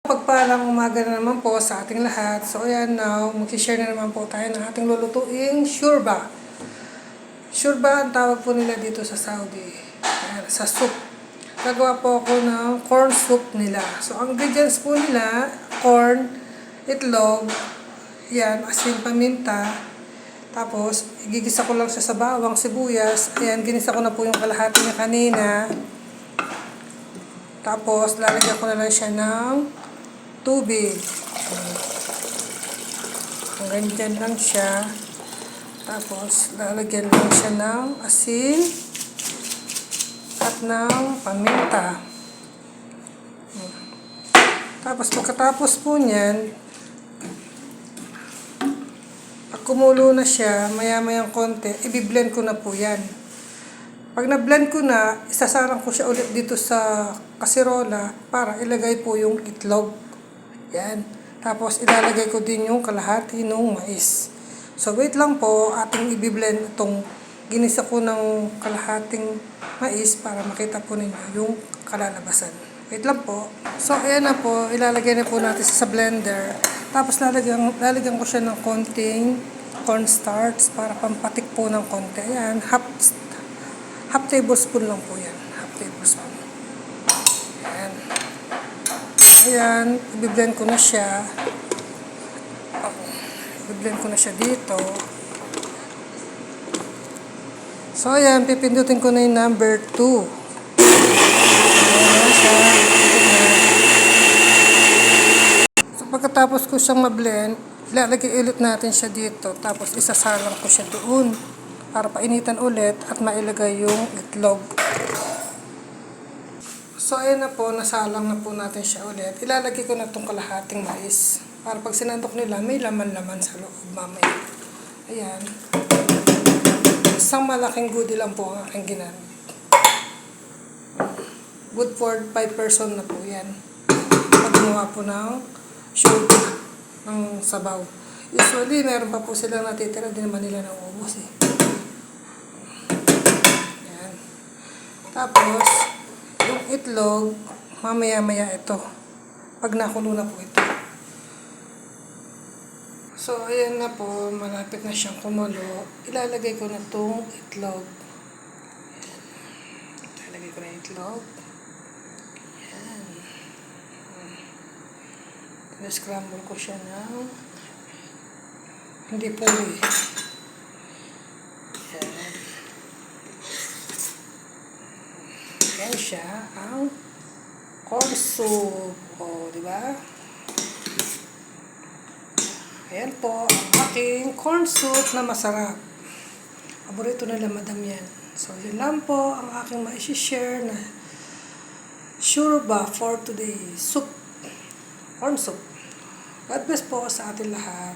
Pagpalang umaga na naman po sa ating lahat. So ayan, now mag-share na naman po tayo ng ating lulutuing shurba. Shurba ang tawag po nila dito sa Saudi. Ayan, sa soup. Gagawa po ako ng corn soup nila. So ang ingredients po nila, corn, itlog, yan, asin, paminta. Tapos, igigisa ko lang siya sa bawang, sibuyas. Ayan, ginisa ko na po yung kalahati niya kanina. Tapos, lalagyan ko na lang siya ng tubig. Hanggang dyan lang siya. Tapos, lalagyan lang siya ng asin at ng paminta. Tapos, pagkatapos po niyan, pag kumulo na siya, maya-mayang konti, i-blend ko na po yan. Pag na-blend ko na, isasarang ko siya ulit dito sa kasirola para ilagay po yung itlog. Yan. Tapos ilalagay ko din yung kalahati ng mais. So wait lang po, ating i-blend itong ginisa ko ng kalahating mais para makita po ninyo yung kalalabasan. Wait lang po. So ayan na po, ilalagay na po natin sa blender. Tapos lalagyan ko siya ng konting cornstarch para pampatik po ng konti. Ayan, half tablespoon lang po yan. Half tablespoon. Ayan. Ayan, i-blend ko na siya. I-blend ko na siya dito. So, ayan, pipindutin ko na yung number 2. Ayan na siya. So, pagkatapos ko siyang ma-blend, ilalagay ulit natin siya dito. Tapos, isasalang ko siya doon para painitan ulit at mailagay yung itlog. So, ayan na po, nasalang na po natin siya ulit. Ilalagay ko na itong kalahating mais. Para pag sinandok nila, may laman-laman sa loob mamaya. Ayan. Isang malaking goodie lang po ang aking ginamit. Good for 5 person na po yan. Pag gumawa po ng shurba, ng sabaw. Usually, meron pa po silang natitira, di naman nila nauubos eh. Ayan. Tapos, yung itlog, mamaya-maya ito. Pag nakulo na po ito. So, ayan na po. Malapit na siyang kumulo. Ilalagay ko na itong itlog. Ilalagay ko na yung itlog. Ayan. Scramble ko siya na hindi puri. Ayan. Yan siya ang corn soup. O, diba? Ayan po ang aking corn soup na masarap. Paborito nila madam yan. So, yun lang po ang aking ma-share na shurba for today. Soup. Corn soup. God bless po sa ating lahat.